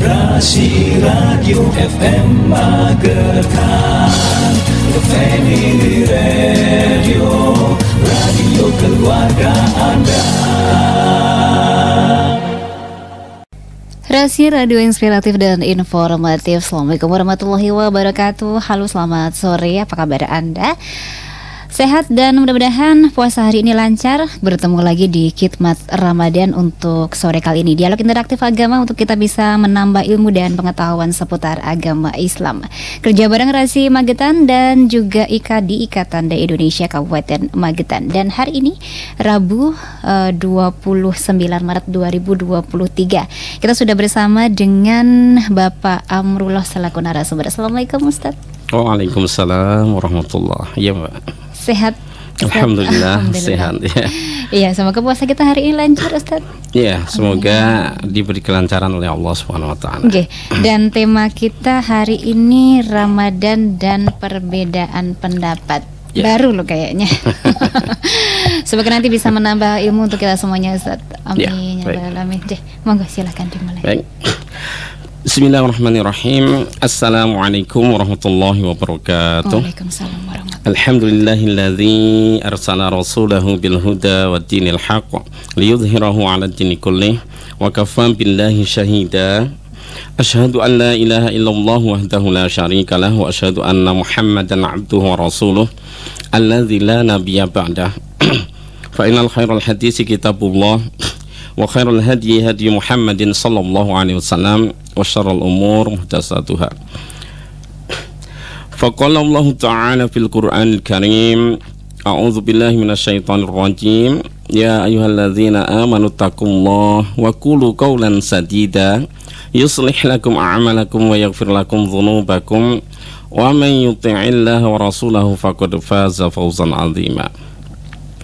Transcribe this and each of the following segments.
Rasi Radio FM Magetan, Family Radio, radio keluarga Anda. Rasi Radio inspiratif dan informatif. Assalamualaikum warahmatullahi wabarakatuh. Halo, selamat sore, apa kabar Anda? Sehat dan mudah-mudahan puasa hari ini lancar. Bertemu lagi di Khidmat Ramadan untuk sore kali ini, dialog interaktif agama untuk kita bisa menambah ilmu dan pengetahuan seputar agama Islam. Kerja bareng Rasi Magetan dan juga IKA di Ikatan Dai Indonesia Kabupaten Magetan. Dan hari ini Rabu 29 Maret 2023 kita sudah bersama dengan Bapak Amrullah selaku narasumber. Assalamualaikum Ustaz. Waalaikumsalam warahmatullahi. Iya Mbak. Sehat? Alhamdulillah, sehat ya. Iya, semoga puasa kita hari ini lancar Ustaz. Iya, semoga diberi kelancaran oleh Allah Subhanahu wa taala. Oke. Dan tema kita hari ini Ramadan dan perbedaan pendapat. Baru loh kayaknya. Semoga nanti bisa menambah ilmu untuk kita semuanya Ustaz. Amin ya rabbal alamin. Monggo silakan dimulai. Baik. Bismillahirrahmanirrahim. Assalamualaikum warahmatullahi wabarakatuh. Waalaikumsalam warahmatullahi wabarakatuh. Alhamdulillahilladzi arsala rasulahu bil huda wa dinil haqq liyudhhirahu 'ala ad-dini kullih wa kafaa billahi syahida. Asyhadu an la ilaha illallah wahdahu la syarika lah wa asyhadu anna Muhammadan 'abduhu wa rasuluh alladzi la nabiyya ba'dah. Fa innal khairal haditsi kitabullah wa khairul hadi hadi Muhammadin sallallahu alaihi wasallam wa syarrul umur muhdatsatuha. Faqala Allah ta'ala fil Qur'anil Karim, a'udzu billahi minasyaitonir rajim, ya ayyuhalladzina amanu taqullaha wa qulu qawlan sadida yuslih lakum a'malakum wa yaghfir lakum dzunubakum wa man yuti'illaha wa rasulahu faqad faza fawzan 'azima.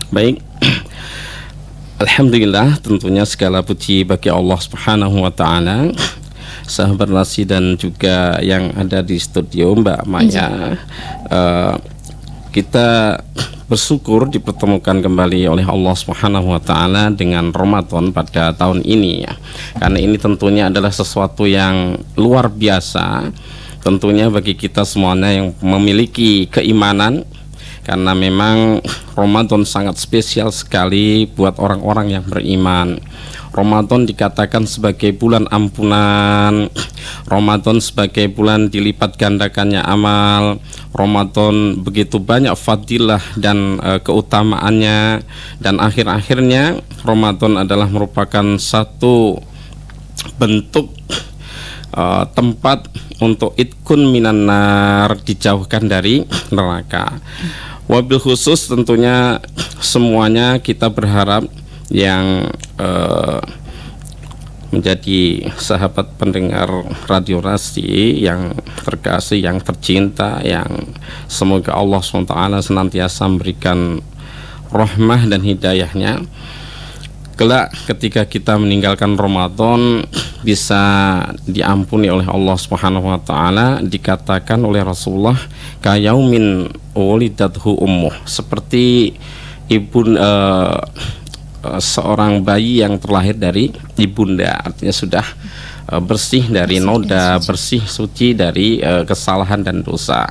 Baik. Alhamdulillah, tentunya segala puji bagi Allah Subhanahu wa taala. Sahabat Rasi dan juga yang ada di studio Mbak Maya, kita bersyukur dipertemukan kembali oleh Allah Subhanahu wa taala dengan Ramadan pada tahun ini ya. Karena ini tentunya adalah sesuatu yang luar biasa tentunya bagi kita semuanya yang memiliki keimanan. Karena memang Ramadan sangat spesial sekali buat orang-orang yang beriman. Ramadan dikatakan sebagai bulan ampunan, Ramadan sebagai bulan dilipat gandakannya amal. Ramadan begitu banyak fadilah dan keutamaannya. Dan akhir-akhirnya Ramadan adalah merupakan satu bentuk tempat untuk itkun minan nar, dijauhkan dari neraka. Wabil khusus tentunya semuanya kita berharap yang menjadi sahabat pendengar Radio Rasi yang terkasih, yang tercinta, yang semoga Allah SWT senantiasa memberikan rahmah dan hidayahnya. Kelak ketika kita meninggalkan Ramadan bisa diampuni oleh Allah Subhanahu wa taala, dikatakan oleh Rasulullah kayaumin ulidathu ummuh, seperti seorang bayi yang terlahir dari ibunda, artinya sudah bersih dari noda, bersih suci dari kesalahan dan dosa.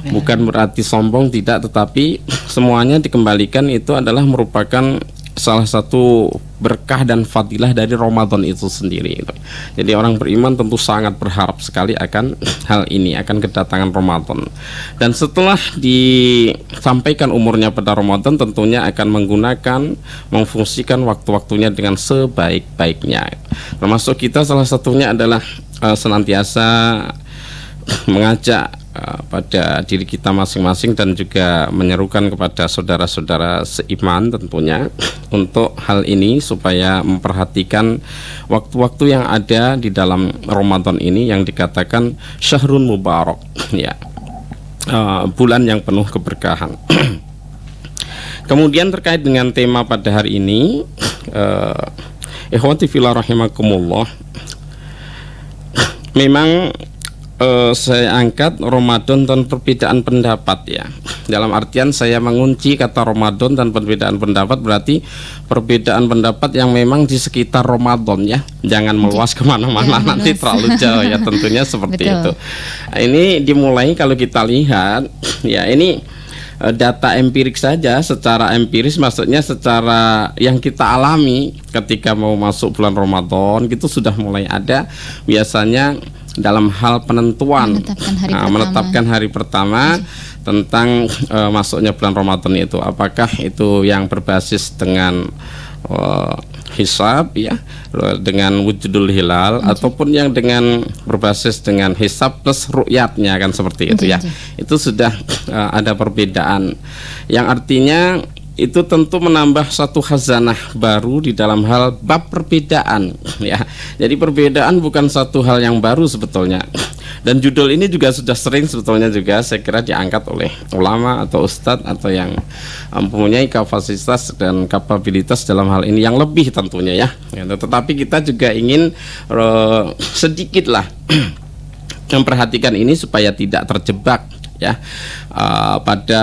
Bukan berarti sombong, tidak, tetapi semuanya dikembalikan itu adalah merupakan salah satu berkah dan fadilah dari Ramadan itu sendiri. Jadi orang beriman tentu sangat berharap sekali akan hal ini, akan kedatangan Ramadan. Dan setelah disampaikan umurnya pada Ramadan, tentunya akan memfungsikan waktu-waktunya dengan sebaik-baiknya. Termasuk kita salah satunya adalah senantiasa mengajak pada diri kita masing-masing dan juga menyerukan kepada saudara-saudara seiman tentunya untuk hal ini, supaya memperhatikan waktu-waktu yang ada di dalam Ramadan ini yang dikatakan syahrun mubarak ya, bulan yang penuh keberkahan. Kemudian terkait dengan tema pada hari ini, ikhwati fillah rahimakumullah, memang saya angkat Ramadan dan perbedaan pendapat ya. Dalam artian saya mengunci kata Ramadan dan perbedaan pendapat, berarti perbedaan pendapat yang memang di sekitar Ramadan ya. Jangan meluas kemana-mana nanti terlalu jauh ya, tentunya seperti itu. Nah, ini dimulai kalau kita lihat ya, ini data empirik saja, secara empiris maksudnya secara yang kita alami ketika mau masuk bulan Ramadan gitu sudah mulai ada biasanya dalam hal penentuan menetapkan hari pertama tentang masuknya bulan Ramadan itu, apakah itu yang berbasis dengan hisab ya, dengan wujudul hilal, ataupun yang dengan berbasis dengan hisab plus ru'yatnya, kan seperti itu ya. Itu sudah ada perbedaan yang artinya itu tentu menambah satu khazanah baru di dalam hal bab perbedaan ya. Jadi perbedaan bukan satu hal yang baru sebetulnya. Dan judul ini juga sudah sering sebetulnya juga saya kira diangkat oleh ulama atau ustadz atau yang mempunyai kapasitas dan kapabilitas dalam hal ini yang lebih tentunya ya. Tetapi kita juga ingin sedikitlah memperhatikan ini supaya tidak terjebak ya pada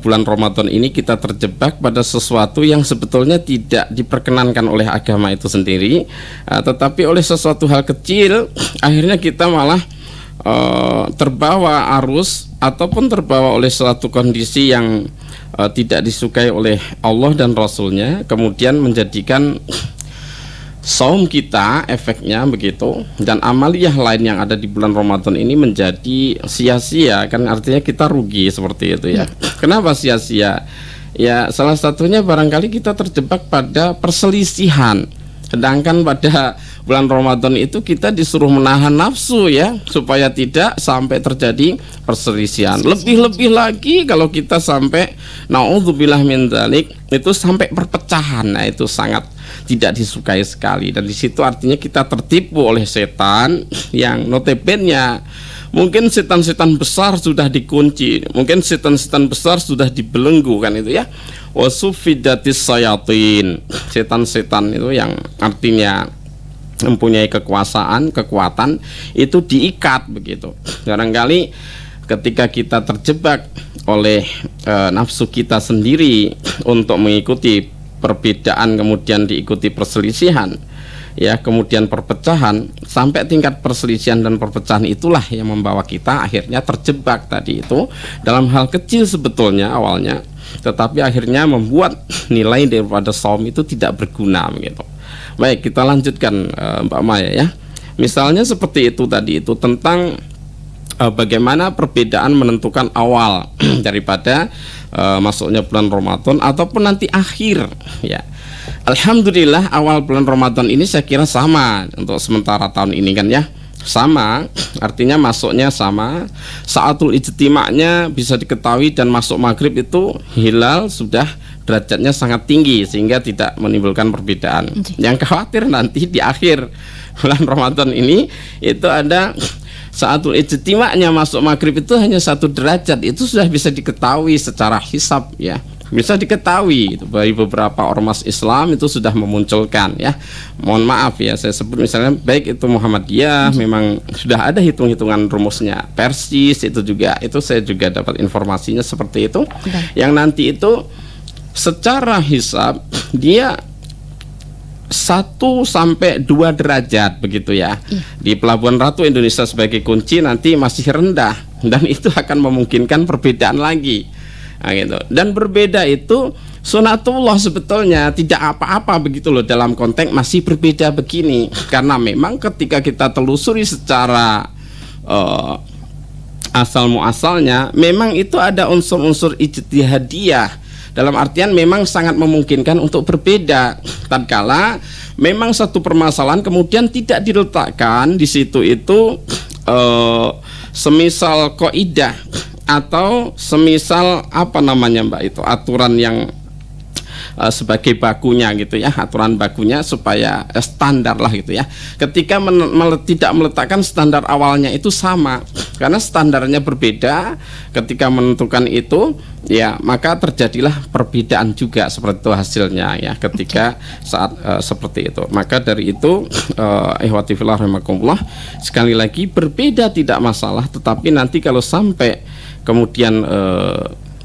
bulan Ramadan ini kita terjebak pada sesuatu yang sebetulnya tidak diperkenankan oleh agama itu sendiri, tetapi oleh sesuatu hal kecil akhirnya kita malah terbawa arus ataupun terbawa oleh suatu kondisi yang tidak disukai oleh Allah dan Rasulnya, kemudian menjadikan saum kita efeknya begitu dan amaliyah lain yang ada di bulan Ramadan ini menjadi sia-sia, kan artinya kita rugi seperti itu ya. Kenapa sia-sia? Ya salah satunya barangkali kita terjebak pada perselisihan, sedangkan pada bulan Ramadan itu kita disuruh menahan nafsu ya, supaya tidak sampai terjadi perselisihan. Lebih-lebih lagi kalau kita sampai naudzubillah min dzalik itu sampai perpecahan, nah itu sangat tidak disukai sekali. Dan di situ artinya kita tertipu oleh setan yang notabene mungkin setan-setan besar sudah dikunci, mungkin setan-setan besar sudah dibelenggu kan itu ya. Wasufidatis sayatin, setan-setan itu yang artinya mempunyai kekuatan itu diikat begitu. Barangkali ketika kita terjebak oleh nafsu kita sendiri untuk mengikuti perbedaan, kemudian diikuti perselisihan ya, kemudian perpecahan, sampai tingkat perselisihan dan perpecahan itulah yang membawa kita akhirnya terjebak tadi itu dalam hal kecil sebetulnya awalnya, tetapi akhirnya membuat nilai daripada saum itu tidak berguna begitu. Baik, kita lanjutkan Mbak Maya ya. Misalnya seperti itu tadi itu tentang bagaimana perbedaan menentukan awal daripada masuknya bulan Ramadan ataupun nanti akhir ya. Alhamdulillah awal bulan Ramadan ini saya kira sama untuk sementara tahun ini kan ya. Sama, artinya masuknya sama, saatul ijtima'nya bisa diketahui dan masuk maghrib itu hilal sudah derajatnya sangat tinggi sehingga tidak menimbulkan perbedaan. Yang khawatir nanti di akhir bulan Ramadan ini itu ada saatul ijtima'nya masuk maghrib itu hanya 1 derajat, itu sudah bisa diketahui secara hisab ya. Bisa diketahui dari beberapa ormas Islam itu sudah memunculkan ya. Mohon maaf ya saya sebut misalnya baik itu Muhammadiyah memang sudah ada hitung-hitungan rumusnya, Persis itu juga, itu saya juga dapat informasinya seperti itu. Yang nanti itu secara hisab dia 1 sampai 2 derajat begitu ya. Di Pelabuhan Ratu Indonesia sebagai kunci nanti masih rendah dan itu akan memungkinkan perbedaan lagi. Nah, gitu. Dan berbeda itu sunatullah sebetulnya, tidak apa-apa begitu loh dalam konteks masih berbeda begini, karena memang ketika kita telusuri secara asal muasalnya memang itu ada unsur-unsur ijtihadiyah, dalam artian memang sangat memungkinkan untuk berbeda tatkala memang satu permasalahan kemudian tidak diletakkan di situ itu semisal kaidah atau semisal apa namanya Mbak itu aturan yang sebagai bakunya gitu ya, aturan bakunya supaya standar lah gitu ya. Ketika tidak meletakkan standar awalnya itu sama, karena standarnya berbeda, ketika menentukan itu ya maka terjadilah perbedaan juga seperti itu hasilnya ya ketika saat seperti itu. Maka dari itu ihwati fillah rahimakumullah, sekali lagi berbeda tidak masalah, tetapi nanti kalau sampai kemudian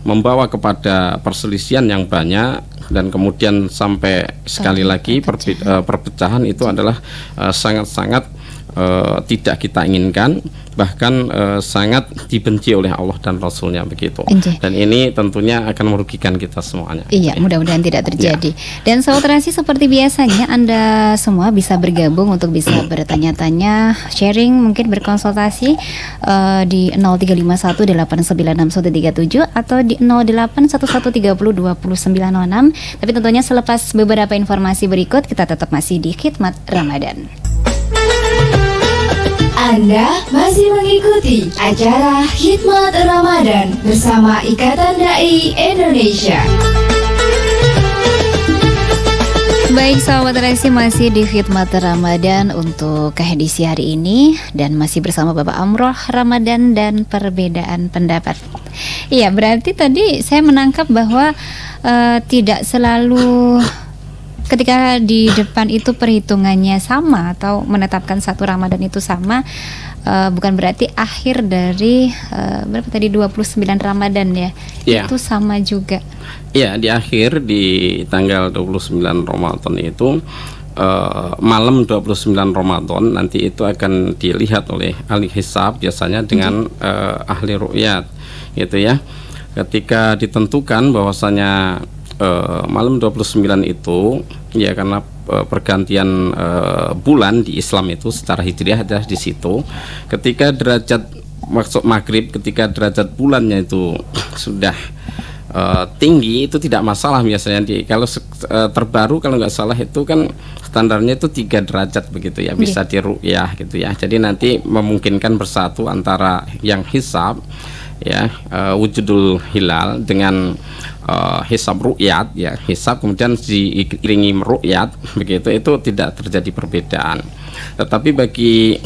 membawa kepada perselisihan yang banyak dan kemudian sampai sekali lagi perpecahan itu adalah sangat-sangat tidak kita inginkan, bahkan sangat dibenci oleh Allah dan Rasulnya begitu. Dan ini tentunya akan merugikan kita semuanya. Iya, mudah-mudahan tidak terjadi. Dan Sahabat Terasi, seperti biasanya Anda semua bisa bergabung untuk bisa bertanya-tanya, sharing, mungkin berkonsultasi di 0351896137 atau di 081130202906. Tapi tentunya selepas beberapa informasi berikut, kita tetap masih di Khidmat Ramadan. Anda masih mengikuti acara Khidmat Ramadan bersama Ikatan Dai Indonesia. Baik sahabat redaksi, masih di Khidmat Ramadan untuk edisi hari ini dan masih bersama Bapak Amroh Ramadan dan perbedaan pendapat. Iya, berarti tadi saya menangkap bahwa tidak selalu ketika di depan itu perhitungannya sama atau menetapkan satu Ramadan itu sama, bukan berarti akhir dari berapa tadi 29 Ramadan ya, itu sama juga. Ya, di akhir di tanggal 29 Ramadan itu malam 29 Ramadan nanti itu akan dilihat oleh ahli hisab biasanya dengan ahli ru'yat gitu ya. Ketika ditentukan bahwasanya malam 29 itu ya karena pergantian bulan di Islam itu secara hijriah adalah di situ. Ketika derajat maksud maghrib, ketika derajat bulannya itu sudah tinggi, itu tidak masalah biasanya. Kalau terbaru kalau nggak salah itu kan standarnya itu 3 derajat begitu ya, bisa diru'yah gitu ya. Jadi nanti memungkinkan bersatu antara yang hisab ya, wujudul hilal dengan hisab ru'yat ya, hisab kemudian diiringi ru'yat begitu, itu tidak terjadi perbedaan. Tetapi bagi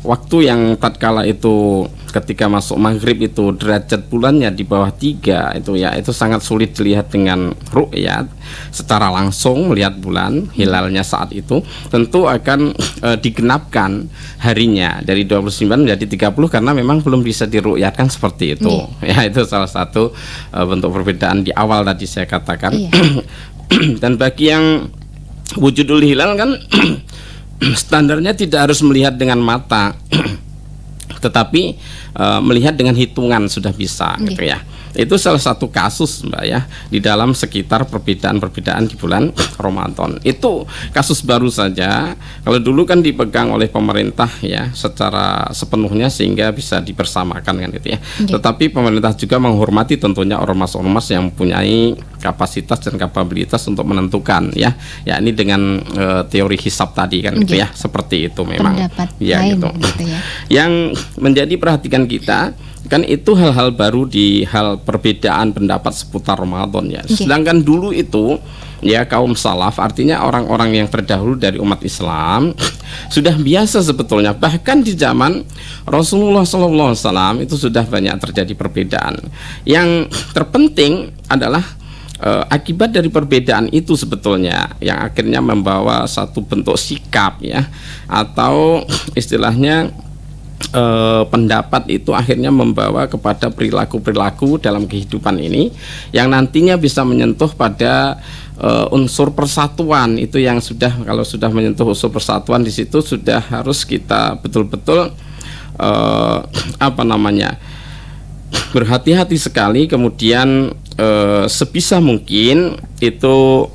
waktu yang tatkala itu ketika masuk maghrib itu derajat bulannya di bawah 3 itu ya, itu sangat sulit dilihat dengan ru'yat secara langsung melihat bulan hilalnya saat itu, tentu akan digenapkan harinya dari 29 menjadi 30 karena memang belum bisa diru'yatkan seperti itu. Ya, itu salah satu bentuk perbedaan di awal tadi saya katakan. Dan bagi yang wujudul hilal kan standarnya tidak harus melihat dengan mata tetapi melihat dengan hitungan sudah bisa gitu ya. Itu salah satu kasus Mbak ya, di dalam sekitar perbedaan-perbedaan di bulan Ramadan. Itu kasus baru saja. Kalau dulu kan dipegang oleh pemerintah ya secara sepenuhnya sehingga bisa dibersamakan kan gitu ya. Tetapi pemerintah juga menghormati tentunya ormas-ormas yang mempunyai kapasitas dan kapabilitas untuk menentukan ya. Ya ini dengan teori hisab tadi kan gitu ya. Seperti itu memang. Pendapat ya lain gitu. Gitu ya. Yang menjadi perhatian kita kan itu hal-hal baru di hal perbedaan pendapat seputar Ramadan ya. Sedangkan dulu itu ya kaum salaf, artinya orang-orang yang terdahulu dari umat Islam sudah biasa sebetulnya, bahkan di zaman Rasulullah SAW itu sudah banyak terjadi perbedaan. Yang terpenting adalah akibat dari perbedaan itu sebetulnya yang akhirnya membawa satu bentuk sikap ya, atau istilahnya pendapat itu akhirnya membawa kepada perilaku-perilaku dalam kehidupan ini yang nantinya bisa menyentuh pada unsur persatuan. Itu yang sudah, kalau sudah menyentuh unsur persatuan di situ sudah harus kita betul-betul berhati-hati sekali. Kemudian sebisa mungkin itu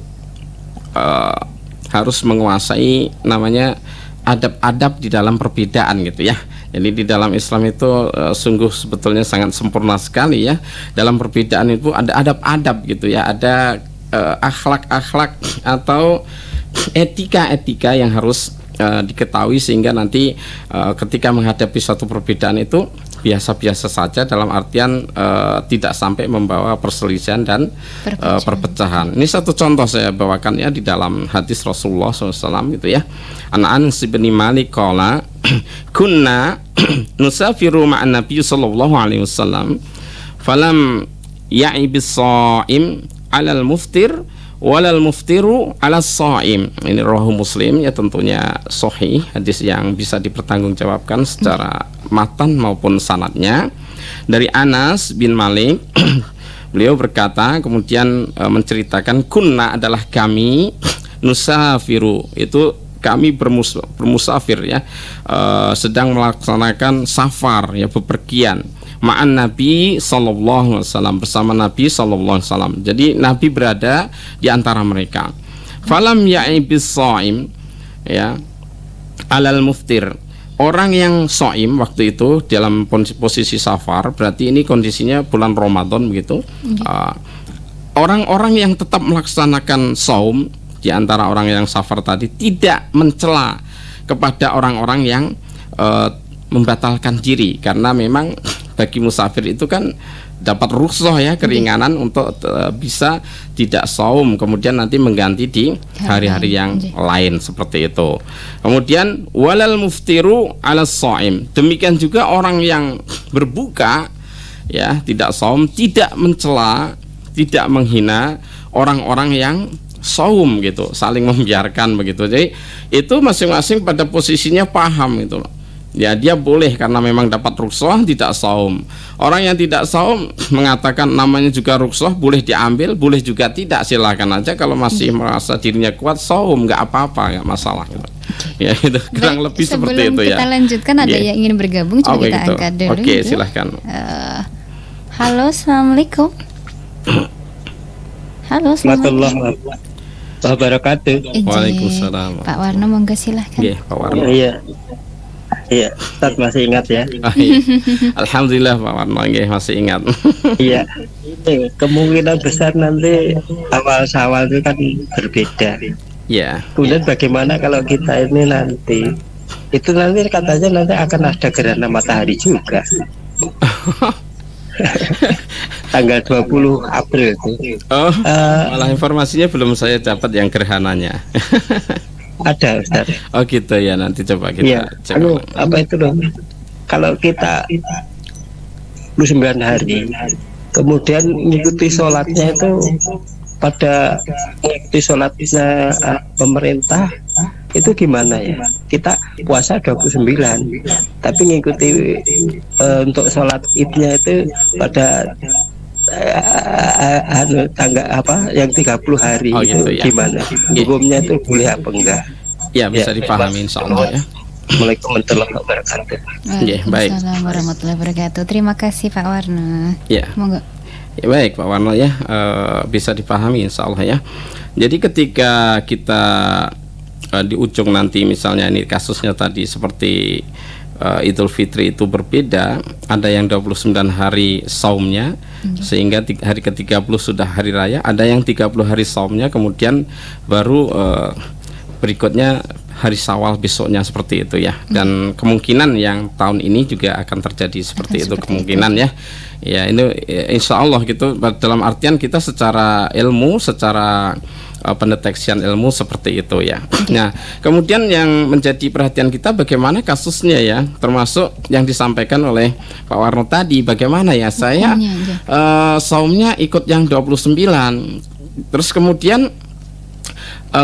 harus menguasai namanya adab-adab di dalam perbedaan gitu ya. Jadi di dalam Islam itu sungguh sebetulnya sangat sempurna sekali ya. Dalam perbedaan itu ada adab-adab gitu ya, ada akhlak-akhlak atau etika-etika yang harus diketahui sehingga nanti ketika menghadapi suatu perbedaan itu biasa-biasa saja, dalam artian tidak sampai membawa perselisihan dan perpecahan. Ini satu contoh saya bawakan ya di dalam hadis Rasulullah SAW itu ya. Anas bin Malik qala kunna nusafiru ma'an Nabi sallallahu alaihi wasallam falam ya'ibis sha'im 'alal muftir walal muftiru 'alas sha'im. Ini rawahu Muslim ya, tentunya sahih, hadis yang bisa dipertanggungjawabkan secara matan maupun sanadnya dari Anas bin Malik. Beliau berkata, kemudian menceritakan kunna adalah kami, nusafiru itu kami bermusafir ya, sedang melaksanakan safar ya, bepergian ma'an Nabi sallallahu alaihi wasallam, bersama Nabi sallallahu alaihi wasallam. Jadi Nabi berada di antara mereka. Falam ya'ibis shaim ya alal muftir. Orang yang shaim waktu itu dalam posisi safar, berarti ini kondisinya bulan Ramadan begitu. Orang-orang yang tetap melaksanakan saum di antara orang yang safar tadi tidak mencela kepada orang-orang yang membatalkan diri, karena memang bagi musafir itu kan dapat rukhsah ya, keringanan untuk bisa tidak saum, kemudian nanti mengganti di hari-hari yang lain seperti itu. Kemudian walal muftiru 'alas shaim, demikian juga orang yang berbuka ya, tidak saum, tidak mencela, tidak menghina orang-orang yang saum gitu, saling membiarkan begitu. Jadi itu masing-masing pada posisinya paham gitu loh. Ya, dia boleh karena memang dapat rukhsah tidak saum. Orang yang tidak saum mengatakan namanya juga rukhsah, boleh diambil, boleh juga tidak, silakan aja. Kalau masih merasa dirinya kuat saum, nggak apa-apa, nggak masalah gitu. Ya itu kurang lebih seperti itu ya. Sebelum kita lanjutkan, ada yang ingin bergabung, coba kita gitu. angkat dulu. Oke, silahkan. Halo, assalamualaikum. Halo, warahmatullahi wabarakatuh. Waalaikumsalam. Pak Warno, monggo silahkan. Iya, Pak Warno. Iya, Ustaz masih ingat ya? Alhamdulillah Pak Warno, masih ingat. Iya, ini kemungkinan besar nanti awal Syawal itu kan berbeda. Iya. Kemudian bagaimana kalau kita ini nanti, itu nanti katanya nanti akan ada gerhana matahari juga. Tanggal 20 April itu. Malah informasinya belum saya dapat yang gerhananya. Ada Ustaz. Oh gitu ya, nanti coba kita cek. Apa itu dong? Kalau kita 29 hari, kemudian mengikuti sholatnya itu pada mengikuti sholatnya pemerintah itu gimana ya? Kita puasa 29, tapi mengikuti untuk sholat idnya itu pada tanggal apa yang 30 hari itu ya. Gimana hukumnya itu boleh apa enggak ya, bisa dipahami insyaallah ya. Assalamualaikum warahmatullahi wabarakatuh. Baik. Assalamualaikum warahmatullahi wabarakatuh. Terima kasih Pak Warno. Ya, monggo. Ya, baik Pak Warno ya, bisa dipahami insyaallah ya. Jadi ketika kita di ujung nanti misalnya ini kasusnya tadi seperti Idul Fitri itu berbeda, ada yang 29 hari saumnya sehingga hari ke-30 sudah hari raya, ada yang 30 hari saumnya kemudian baru berikutnya hari Syawal besoknya, seperti itu ya. Dan kemungkinan yang tahun ini juga akan terjadi seperti itu kemungkinan ya. Ya ini insya Allah gitu, dalam artian kita secara ilmu, secara pendeteksian ilmu seperti itu ya. Nah, kemudian yang menjadi perhatian kita bagaimana kasusnya ya, termasuk yang disampaikan oleh Pak Warno tadi, bagaimana ya saya saumnya ikut yang 29, terus kemudian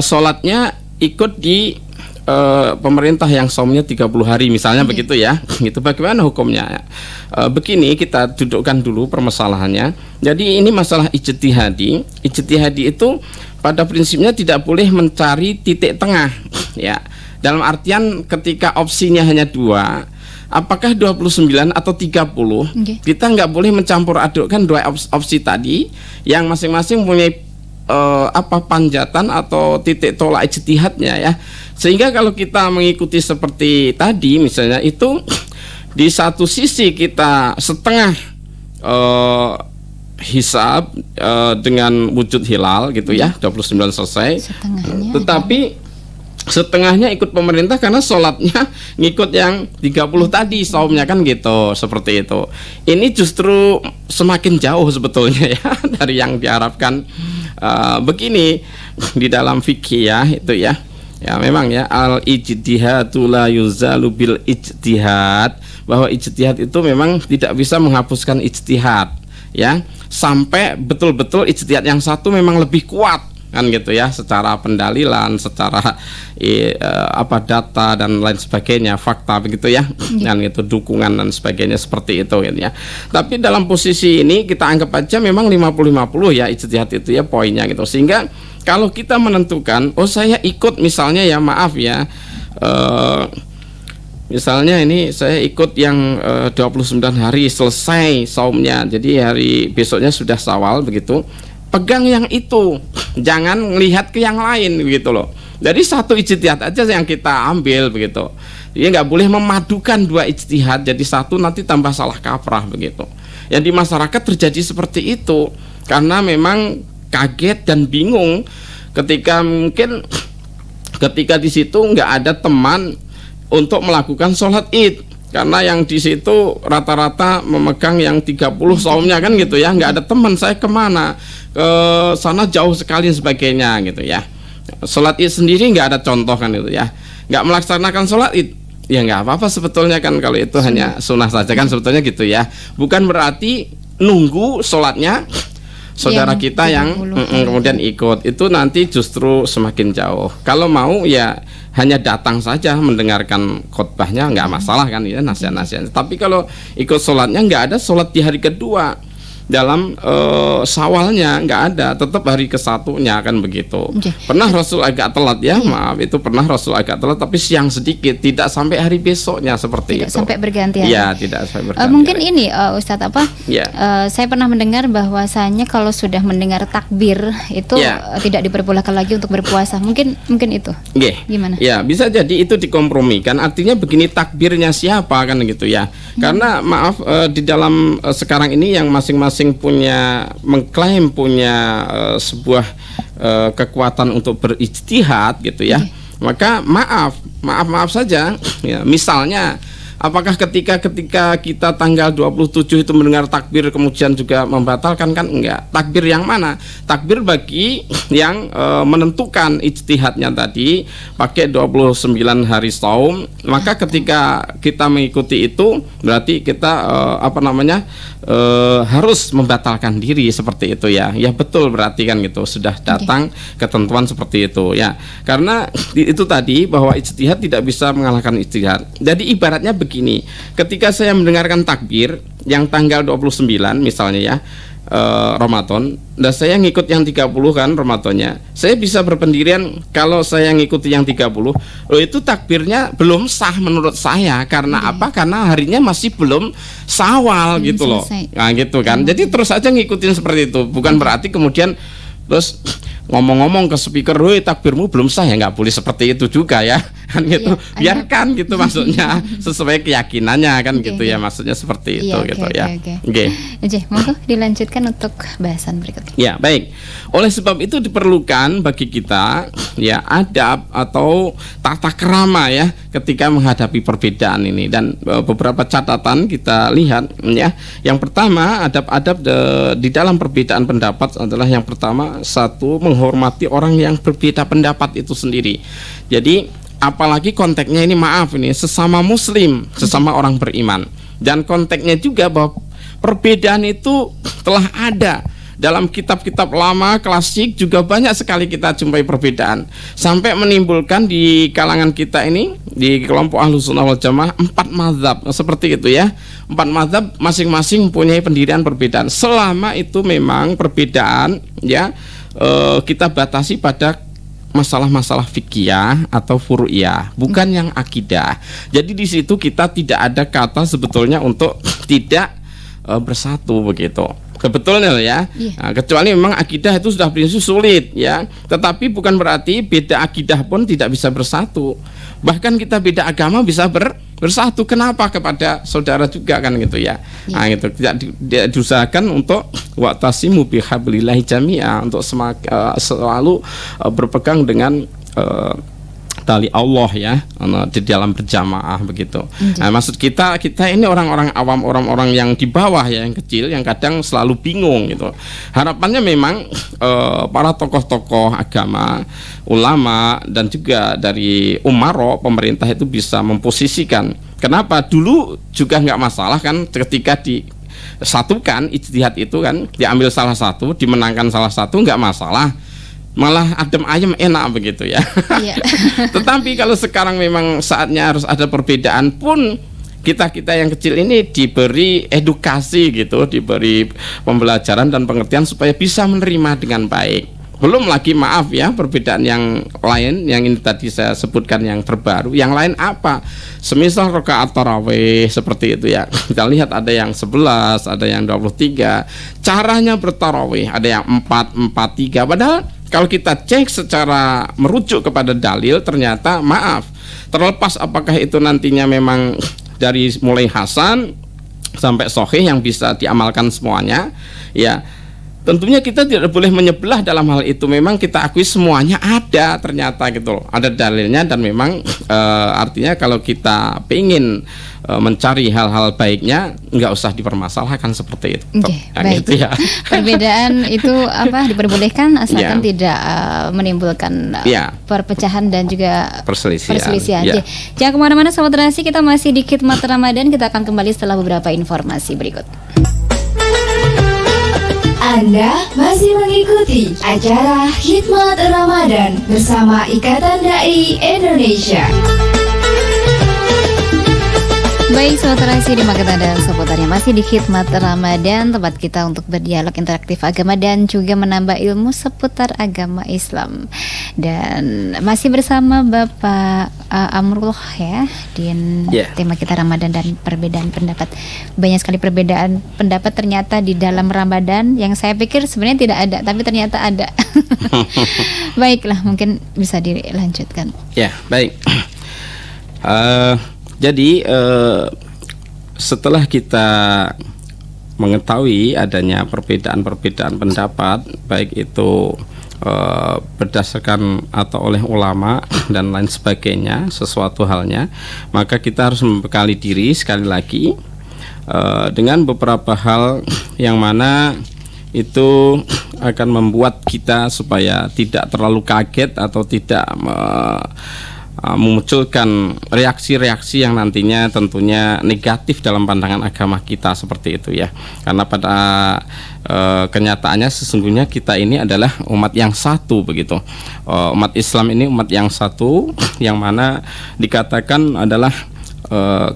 sholatnya ikut di pemerintah yang saumnya 30 hari misalnya begitu ya. Gitu, bagaimana hukumnya? Begini, kita dudukkan dulu permasalahannya. Jadi ini masalah ijtihadi. Ijtihadi itu pada prinsipnya tidak boleh mencari titik tengah ya. Dalam artian ketika opsinya hanya dua, apakah 29 atau 30, kita nggak boleh mencampur adukkan dua opsi tadi yang masing-masing punya panjatan atau titik tolak ijtihadnya ya. Sehingga kalau kita mengikuti seperti tadi misalnya, itu di satu sisi kita setengah hisab dengan wujud hilal gitu ya, 29 selesai. Tetapi setengahnya ikut pemerintah karena sholatnya ngikut yang 30 tadi, saumnya kan gitu, seperti itu. Ini justru semakin jauh sebetulnya ya dari yang diharapkan. Begini di dalam fikih ya itu ya. Ya memang ya, al ijtihadu la yuzalu bil ijtihad, bahwa ijtihad itu memang tidak bisa menghapuskan ijtihad ya, sampai betul-betul ijtihad yang satu memang lebih kuat kan gitu ya, secara pendalilan, secara data dan lain sebagainya, fakta begitu ya, dan itu dukungan dan sebagainya seperti itu gitu ya. Tapi dalam posisi ini kita anggap aja memang 50-50 ya ijtihad itu ya poinnya gitu, sehingga kalau kita menentukan, oh saya ikut misalnya ya, maaf ya, misalnya ini saya ikut yang 29 hari selesai saumnya, jadi hari besoknya sudah Syawal begitu, pegang yang itu, jangan melihat ke yang lain begitu loh. Jadi satu ijtihad aja yang kita ambil begitu. Dia nggak boleh memadukan dua ijtihad jadi satu, nanti tambah salah kaprah begitu. Yang di masyarakat terjadi seperti itu karena memang kaget dan bingung ketika mungkin ketika di situ nggak ada teman untuk melakukan sholat id, karena yang di situ rata-rata memegang yang 30 saumnya kan gitu ya, nggak ada teman, saya kemana, ke sana jauh sekali sebagainya gitu ya. Sholat id sendiri nggak ada contoh kan itu ya, nggak melaksanakan sholat id ya nggak apa-apa sebetulnya kan, kalau itu hanya sunnah saja kan sebetulnya gitu ya, bukan berarti nunggu sholatnya saudara kita yang kemudian ikut, itu nanti justru semakin jauh. Kalau mau ya hanya datang saja mendengarkan khotbahnya nggak masalah kan ya, nasihat-nasihat. Tapi kalau ikut sholatnya nggak ada sholat di hari kedua dalam Syawalnya, nggak ada, tetap hari ke-1-nya kan begitu. Pernah Rasul agak telat ya, maaf itu pernah Rasul agak telat tapi siang sedikit, tidak sampai hari besoknya seperti tidak itu. Sampai berganti hari. Ya, tidak sampai berganti. Mungkin hari. ini Ustadz saya pernah mendengar bahwasanya kalau sudah mendengar takbir itu tidak diperbolehkan lagi untuk berpuasa. Mungkin itu. Gimana? Ya, bisa jadi itu dikompromikan. Artinya begini, takbirnya siapa kan gitu ya. Karena maaf di dalam sekarang ini yang masing-masing punya mengklaim punya sebuah kekuatan untuk berijtihad gitu ya. Maka maaf saja ya, misalnya apakah ketika kita tanggal 27 itu mendengar takbir kemudian juga membatalkan, kan enggak. Takbir yang mana? Takbir bagi yang menentukan ijtihadnya tadi pakai 29 hari saum, maka ketika kita mengikuti itu berarti kita harus membatalkan diri seperti itu ya. Ya betul, berarti kan gitu sudah datang ketentuan seperti itu ya. Karena itu tadi bahwa ijtihad tidak bisa mengalahkan ijtihad. Jadi ibaratnya begini, ketika saya mendengarkan takbir yang tanggal 29 misalnya ya, Ramadan, dan saya ngikut yang 30 kan Ramadannya, saya bisa berpendirian kalau saya ngikuti yang 30, itu takbirnya belum sah menurut saya. Karena apa? Karena harinya masih belum Syawal gitu loh. Nah gitu kan. Jadi terus aja ngikutin seperti itu. Bukan berarti kemudian terus ngomong-ngomong ke speaker, "Woi, takbirmu belum sah ya." Nggak boleh seperti itu juga ya kan gitu. Biarkan gitu maksudnya sesuai keyakinannya kan gitu ya, maksudnya seperti itu gitu ya. Monggo dilanjutkan untuk bahasan berikutnya. Ya, baik. Oleh sebab itu diperlukan bagi kita ya adab atau tata krama ya ketika menghadapi perbedaan ini, dan beberapa catatan kita lihat ya. Yang pertama, adab-adab di dalam perbedaan pendapat adalah yang pertama, satu, menghormati orang yang berbeda pendapat itu sendiri. Jadi apalagi konteksnya ini, maaf ini sesama muslim, sesama orang beriman, dan konteksnya juga bahwa perbedaan itu telah ada dalam kitab-kitab lama klasik, juga banyak sekali kita jumpai perbedaan sampai menimbulkan di kalangan kita ini, di kelompok Ahlus Sunnah wal Jamaah, 4 mazhab seperti itu ya. 4 mazhab masing-masing mempunyai pendirian perbedaan, selama itu memang perbedaan ya kita batasi pada masalah-masalah fikih atau furu'iyah, bukan yang akidah. Jadi di situ kita tidak ada kata sebetulnya untuk tidak bersatu begitu. Sebetulnya ya, nah, kecuali memang akidah itu sudah prinsip sulit ya. Tetapi bukan berarti beda akidah pun tidak bisa bersatu. Bahkan kita beda agama bisa bersatu. Kenapa? Kepada saudara juga kan gitu ya. Nah, gitu tidak diusahakan untuk wa'tasimu bihablillahi jami'a, untuk selalu berpegang dengan tali Allah ya di dalam berjamaah begitu. Nah, maksud kita ini orang-orang awam, orang-orang yang di bawah ya, yang kecil, yang kadang selalu bingung gitu. Harapannya memang para tokoh-tokoh agama, ulama dan juga dari umaro pemerintah itu bisa memposisikan. Kenapa dulu juga nggak masalah kan ketika disatukan ijtihad itu kan, diambil salah satu, dimenangkan salah satu nggak masalah. Malah adem ayem enak begitu ya. Iya. Tetapi kalau sekarang memang saatnya harus ada perbedaan pun, kita yang kecil ini diberi edukasi gitu, diberi pembelajaran dan pengertian supaya bisa menerima dengan baik. Belum lagi maaf ya, perbedaan yang lain yang ini tadi saya sebutkan yang terbaru. Yang lain apa? Semisal rakaat tarawih seperti itu ya. Kita lihat ada yang 11, ada yang 23. Caranya bertarawih ada yang 4-4-3. Padahal kalau kita cek secara merujuk kepada dalil, ternyata maaf, terlepas apakah itu nantinya memang dari mulai hasan sampai sahih yang bisa diamalkan semuanya, ya tentunya kita tidak boleh menyebelah dalam hal itu. Memang kita akui semuanya ada ternyata gitu loh, ada dalilnya. Dan memang artinya kalau kita pengen mencari hal-hal baiknya, nggak usah dipermasalahkan seperti itu. Baik. Gitu ya. Perbedaan itu diperbolehkan asalkan tidak menimbulkan perpecahan dan juga perselisihan. Jangan kemana-mana sahabat Terasi, kita masih di Khidmat Ramadan. Kita akan kembali setelah beberapa informasi berikut. Anda masih mengikuti acara Khidmat Ramadan bersama Ikatan Dai Indonesia. Baik, Sobat Terasi, di Magetan dan seputarnya masih di Khidmat Ramadan, tempat kita untuk berdialog interaktif agama dan juga menambah ilmu seputar agama Islam. Dan masih bersama Bapak Amrullah ya, di tema kita Ramadan dan perbedaan pendapat. Banyak sekali perbedaan pendapat ternyata di dalam Ramadan yang saya pikir sebenarnya tidak ada, tapi ternyata ada. Baiklah, mungkin bisa dilanjutkan. Ya, baik. Jadi setelah kita mengetahui adanya perbedaan-perbedaan pendapat, baik itu berdasarkan atau oleh ulama dan lain sebagainya, sesuatu halnya, maka kita harus membekali diri sekali lagi dengan beberapa hal yang mana itu akan membuat kita supaya tidak terlalu kaget atau tidak memunculkan reaksi-reaksi yang nantinya tentunya negatif dalam pandangan agama kita seperti itu ya. Karena pada kenyataannya sesungguhnya kita ini adalah umat yang satu begitu. Umat Islam ini umat yang satu, yang mana dikatakan adalah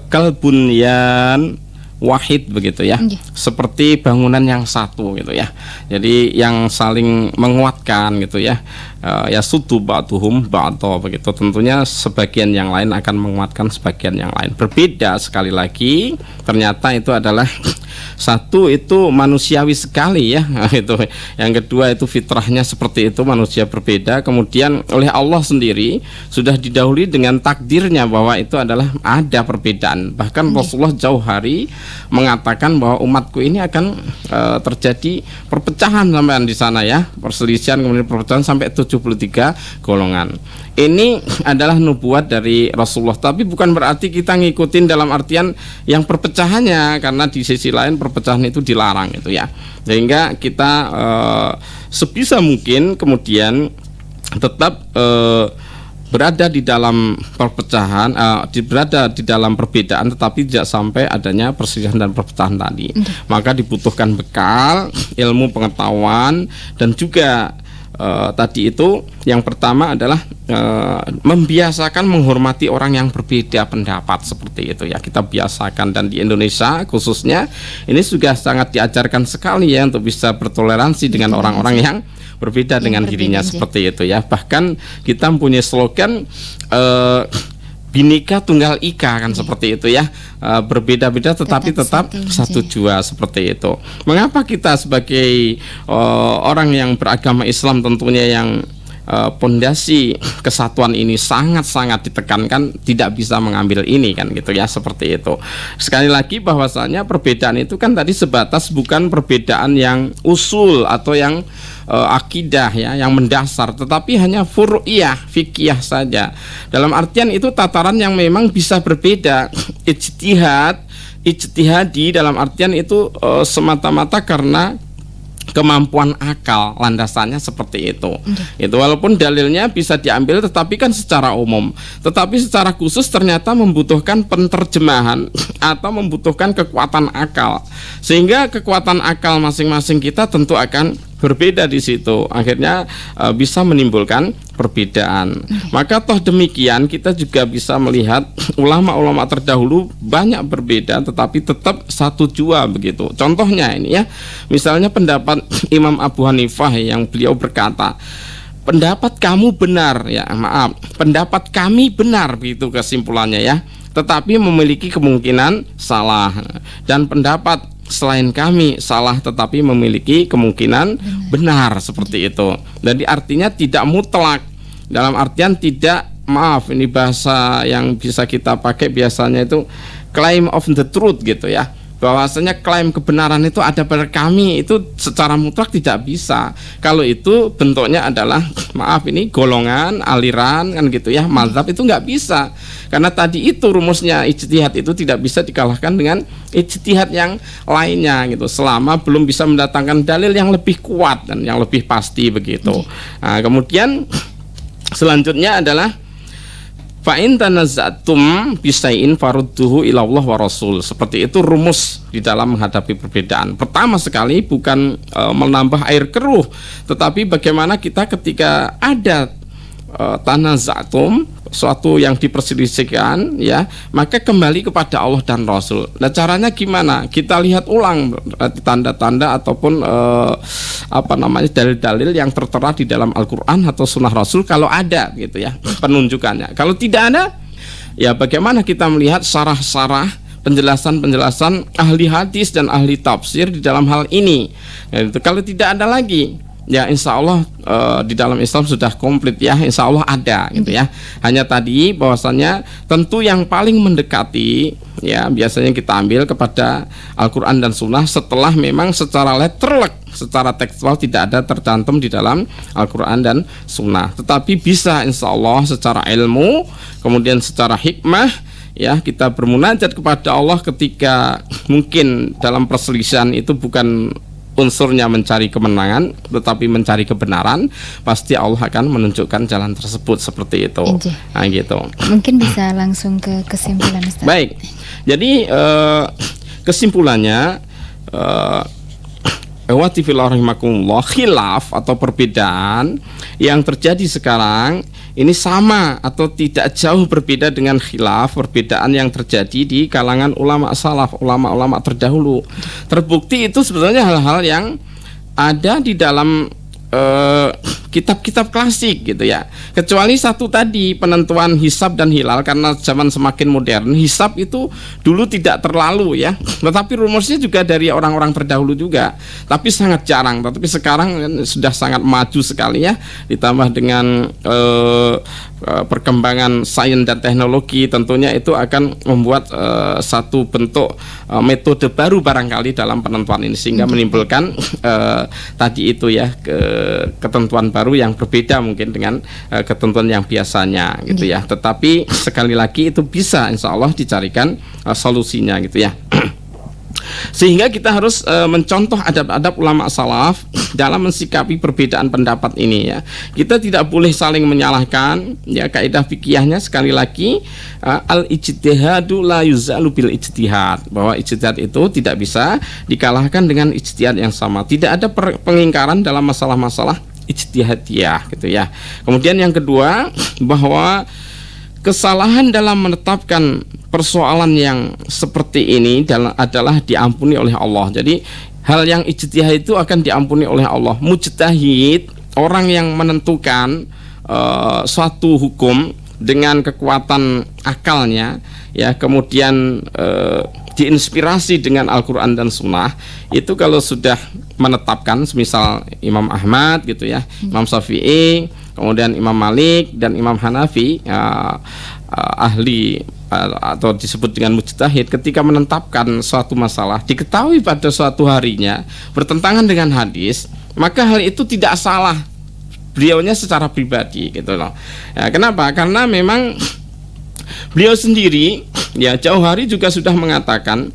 kalbunyan wahid begitu ya, seperti bangunan yang satu gitu ya. Jadi yang saling menguatkan gitu ya. Ya sutu ba'duhum ba'do begitu. Tentunya sebagian yang lain akan menguatkan sebagian yang lain. Berbeda sekali lagi, ternyata itu adalah satu itu manusiawi sekali ya. Itu. Yang kedua itu fitrahnya seperti itu, manusia berbeda. Kemudian oleh Allah sendiri sudah didahului dengan takdirnya bahwa itu adalah ada perbedaan. Bahkan Rasulullah jauh hari mengatakan bahwa umatku ini akan terjadi perpecahan sampai di sana ya, perselisihan kemudian perpecahan sampai 73 golongan. Ini adalah nubuat dari Rasulullah, tapi bukan berarti kita ngikutin dalam artian yang perpecahannya, karena di sisi lain perpecahan itu dilarang itu ya. Sehingga kita sebisa mungkin kemudian tetap berada di dalam perpecahan, berada di dalam perbedaan, tetapi tidak sampai adanya perselisihan dan perpecahan tadi. Maka dibutuhkan bekal, ilmu pengetahuan, dan juga tadi itu yang pertama adalah membiasakan menghormati orang yang berbeda pendapat seperti itu ya. Kita biasakan, dan di Indonesia khususnya ini juga sangat diajarkan sekali ya untuk bisa bertoleransi dengan orang-orang yang berbeda dengan dirinya seperti itu ya. Bahkan kita mempunyai slogan Bhinneka Tunggal Ika kan seperti itu ya. Berbeda-beda tetapi tetap satu jua seperti itu. Mengapa kita sebagai orang yang beragama Islam tentunya yang pondasi kesatuan ini sangat-sangat ditekankan, tidak bisa mengambil ini kan gitu ya, seperti itu. Sekali lagi bahwasanya perbedaan itu kan tadi sebatas bukan perbedaan yang usul atau yang akidah ya, yang mendasar, tetapi hanya furu'iyah, fikih saja. Dalam artian itu tataran yang memang bisa berbeda. Ijtihadi dalam artian itu semata-mata karena kemampuan akal, landasannya seperti itu. Itu walaupun dalilnya bisa diambil, tetapi kan secara umum. Tetapi secara khusus ternyata membutuhkan penerjemahan atau membutuhkan kekuatan akal. Sehingga kekuatan akal masing-masing kita tentu akan berbeda di situ. Akhirnya bisa menimbulkan perbedaan. Maka toh demikian kita juga bisa melihat ulama-ulama terdahulu banyak berbeda tetapi tetap satu jua begitu. Contohnya ini ya, misalnya pendapat Imam Abu Hanifah yang beliau berkata, pendapat kamu benar ya, maaf, pendapat kami benar begitu kesimpulannya ya, tetapi memiliki kemungkinan salah, dan pendapat selain kami salah tetapi memiliki kemungkinan benar, seperti itu. Jadi artinya tidak mutlak, dalam artian tidak, maaf ini bahasa yang bisa kita pakai biasanya itu claim of the truth gitu ya, bahwasanya klaim kebenaran itu ada pada kami, itu secara mutlak tidak bisa. Kalau itu bentuknya adalah, maaf ini golongan, aliran kan gitu ya, mazhab, itu nggak bisa. Karena tadi itu rumusnya ijtihad itu tidak bisa dikalahkan dengan ijtihad yang lainnya gitu, selama belum bisa mendatangkan dalil yang lebih kuat dan yang lebih pasti begitu. Nah, kemudian selanjutnya adalah fa'in tanazzatum bisai'in farudduhu ilallah wa rasul. Seperti itu rumus di dalam menghadapi perbedaan. Pertama sekali bukan menambah air keruh, tetapi bagaimana kita ketika ada tanazzatum, suatu yang diperselisihkan ya, maka kembali kepada Allah dan Rasul. Nah, caranya gimana? Kita lihat ulang tanda-tanda ataupun dalil-dalil yang tertera di dalam Al-Quran atau Sunnah Rasul kalau ada gitu ya penunjukannya. Kalau tidak ada, ya bagaimana kita melihat sarah-sarah, penjelasan-penjelasan ahli hadis dan ahli tafsir di dalam hal ini. Ya, itu kalau tidak ada lagi, ya insya Allah di dalam Islam sudah komplit ya, insya Allah ada gitu ya. Hanya tadi bahwasannya tentu yang paling mendekati ya biasanya kita ambil kepada Al-Quran dan Sunnah setelah memang secara letterlek, secara tekstual tidak ada tercantum di dalam Al-Quran dan Sunnah. Tetapi bisa insya Allah secara ilmu, kemudian secara hikmah ya, kita bermunajat kepada Allah ketika mungkin dalam perselisihan itu bukan unsurnya mencari kemenangan tetapi mencari kebenaran, pasti Allah akan menunjukkan jalan tersebut, seperti itu. Nah, gitu. Mungkin bisa langsung ke kesimpulan, Ustaz. Baik. Jadi kesimpulannya khilaf atau perbedaan yang terjadi sekarang ini sama atau tidak jauh berbeda dengan khilaf, perbedaan yang terjadi di kalangan ulama salaf, ulama-ulama terdahulu. Terbukti itu sebetulnya hal-hal yang ada di dalam kitab-kitab klasik gitu ya. Kecuali satu tadi, penentuan hisab dan hilal, karena zaman semakin modern, hisab itu dulu tidak terlalu ya, tetapi rumusnya juga dari orang-orang terdahulu juga, tapi sangat jarang. Tetapi sekarang sudah sangat maju sekali ya, ditambah dengan perkembangan sains dan teknologi, tentunya itu akan membuat satu bentuk metode baru barangkali dalam penentuan ini, sehingga menimbulkan tadi itu ya ketentuan baru yang berbeda mungkin dengan ketentuan yang biasanya gitu ya. Tetapi sekali lagi itu bisa insya Allah dicarikan solusinya gitu ya. Sehingga kita harus mencontoh adab-adab ulama salaf dalam mensikapi perbedaan pendapat ini ya. Kita tidak boleh saling menyalahkan ya. Kaidah fikihnya sekali lagi al-ijtihadu la yuzalu bil ijtihad, bahwa ijtihad itu tidak bisa dikalahkan dengan ijtihad yang sama. Tidak ada pengingkaran dalam masalah-masalah ijtihadiyah gitu ya. Kemudian yang kedua, bahwa kesalahan dalam menetapkan persoalan yang seperti ini adalah diampuni oleh Allah. Jadi hal yang ijtihad itu akan diampuni oleh Allah. Mujtahid, orang yang menentukan suatu hukum dengan kekuatan akalnya ya, kemudian diinspirasi dengan Al-Quran dan Sunnah, itu kalau sudah menetapkan, semisal Imam Ahmad gitu ya, Imam Syafi'i, kemudian Imam Malik dan Imam Hanafi, ahli atau disebut dengan mujtahid, ketika menetapkan suatu masalah diketahui pada suatu harinya bertentangan dengan hadis, maka hal itu tidak salah beliaunya secara pribadi gitu loh. Ya, kenapa? Karena memang beliau sendiri ya jauh hari juga sudah mengatakan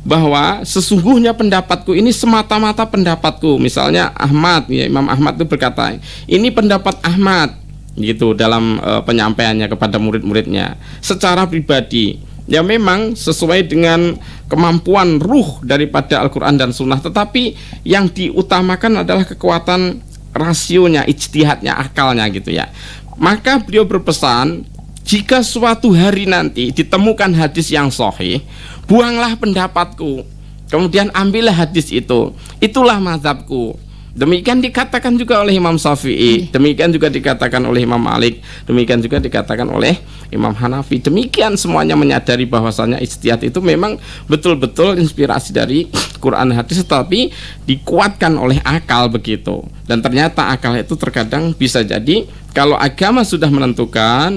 bahwa sesungguhnya pendapatku ini semata-mata pendapatku. Misalnya Ahmad, ya, Imam Ahmad itu berkata, ini pendapat Ahmad gitu dalam penyampaiannya kepada murid-muridnya secara pribadi. Ya memang sesuai dengan kemampuan ruh daripada Al-Quran dan Sunnah, tetapi yang diutamakan adalah kekuatan rasionya, ijtihadnya, akalnya gitu ya. Maka beliau berpesan, jika suatu hari nanti ditemukan hadis yang sahih, buanglah pendapatku, kemudian ambillah hadis itu, itulah mazhabku. Demikian dikatakan juga oleh Imam Syafi'i, demikian juga dikatakan oleh Imam Malik, demikian juga dikatakan oleh Imam Hanafi. Demikian semuanya menyadari bahwasanya ijtihad itu memang betul-betul inspirasi dari Quran hadis, tetapi dikuatkan oleh akal begitu. Dan ternyata akal itu terkadang bisa jadi kalau agama sudah menentukan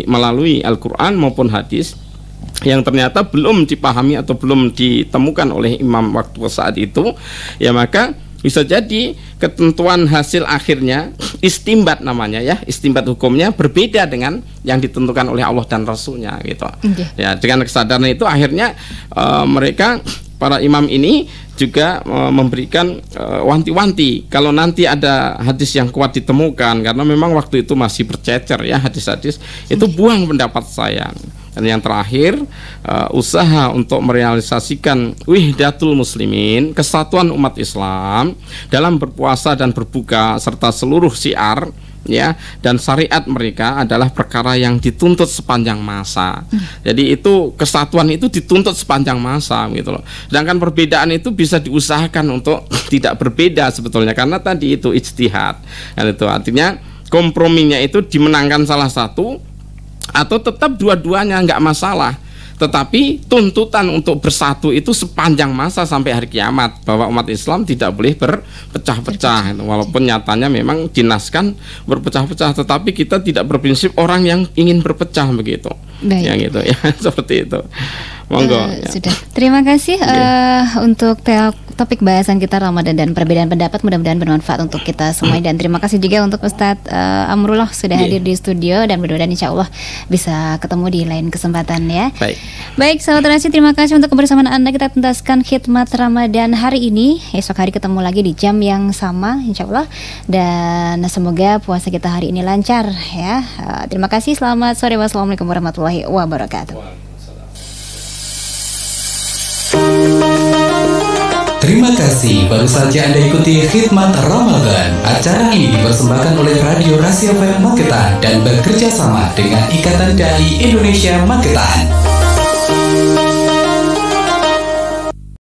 melalui Al-Quran maupun hadis yang ternyata belum dipahami atau belum ditemukan oleh imam waktu saat itu, ya maka bisa jadi ketentuan hasil akhirnya, istimbat namanya ya, istimbat hukumnya berbeda dengan yang ditentukan oleh Allah dan Rasulnya gitu. Ya, dengan kesadaran itu akhirnya mereka para imam ini juga memberikan wanti-wanti kalau nanti ada hadis yang kuat ditemukan, karena memang waktu itu masih bercecer ya hadis-hadis itu, buang pendapat saya. Dan yang terakhir, usaha untuk merealisasikan wihdatul muslimin, kesatuan umat Islam dalam berpuasa dan berbuka serta seluruh syiar ya dan syariat mereka adalah perkara yang dituntut sepanjang masa. Jadi itu kesatuan itu dituntut sepanjang masa gitu loh. Sedangkan perbedaan itu bisa diusahakan untuk tidak berbeda sebetulnya, karena tadi itu ijtihad. Dan itu artinya komprominya itu dimenangkan salah satu atau tetap dua-duanya nggak masalah, tetapi tuntutan untuk bersatu itu sepanjang masa sampai hari kiamat, bahwa umat Islam tidak boleh berpecah-pecah. Walaupun nyatanya memang dinaskan berpecah-pecah, tetapi kita tidak berprinsip orang yang ingin berpecah begitu. Baik. Yang gitu ya, seperti itu. Monggo. Ya. Sudah. Terima kasih untuk topik bahasan kita Ramadan dan perbedaan pendapat, mudah-mudahan bermanfaat untuk kita semua. Dan terima kasih juga untuk Ustadz Amrullah sudah hadir di studio, dan mudah-mudahan insya Allah bisa ketemu di lain kesempatan ya. Baik, sahabat Terasi, terima kasih untuk kebersamaan Anda. Kita tuntaskan khidmat Ramadan hari ini. Esok hari ketemu lagi di jam yang sama insya Allah, dan semoga puasa kita hari ini lancar ya. Terima kasih, selamat sore, wassalamualaikum warahmatullahi wabarakatuh. Terima kasih, baru saja Anda ikuti khidmat Ramadan. Acara ini dipersembahkan oleh Radio Rasi FM Magetan dan bekerja sama dengan Ikatan Dai Indonesia Magetan.